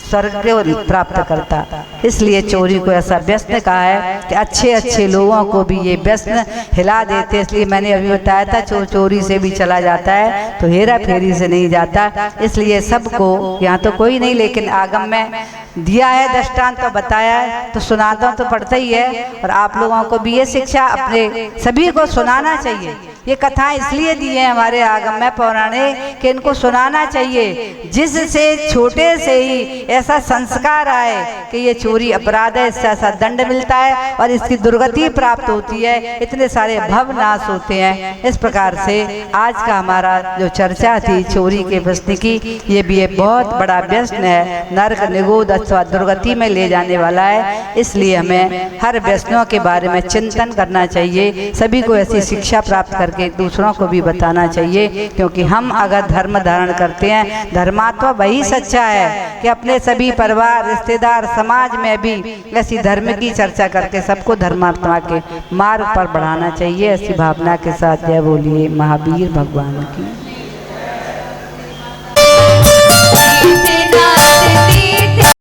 स्वर्ग को प्राप्त करता। इसलिए चोरी को ऐसा व्यसन कहा है कि अच्छे अच्छे लोगों को भी ये व्यसन हिला देते। इसलिए मैंने अभी बताया था चोर चोरी से भी चला जाता है तो हेरा फेरी से नहीं जाता। इसलिए सबको, यहाँ तो कोई नहीं लेकिन आगम में दिया है दृष्टांत तो बताया है, तो सुनाता तो पड़ता ही है। और आप लोगों को भी ये शिक्षा अपने सभी को सुनाना चाहिए। ये कथाएं इसलिए दी है हमारे आगम में पौराणिक कि इनको सुनाना चाहिए, जिससे छोटे से ही ऐसा संस्कार आए कि ये चोरी अपराध है, इससे ऐसा दंड मिलता है और इसकी दुर्गति प्राप्त होती है, इतने सारे भव नाश होते हैं। इस प्रकार से आज का हमारा जो चर्चा थी चोरी के व्यसन की, ये भी एक बहुत बड़ा व्यसन है, नरक निगोद अथवा दुर्गति में ले जाने वाला है। इसलिए हमें हर व्यसनों के बारे में चिंतन करना चाहिए, सभी को ऐसी शिक्षा प्राप्त करके दूसरों को भी बताना चाहिए। क्योंकि हम अगर धर्म धारण करते हैं, धर्मात्मा वही सच्चा है कि अपने सभी परिवार रिश्तेदार समाज में भी ऐसी धर्म की चर्चा करके सबको धर्मात्मा के मार्ग पर बढ़ाना चाहिए। ऐसी भावना के साथ जय बोलिए महावीर भगवान की।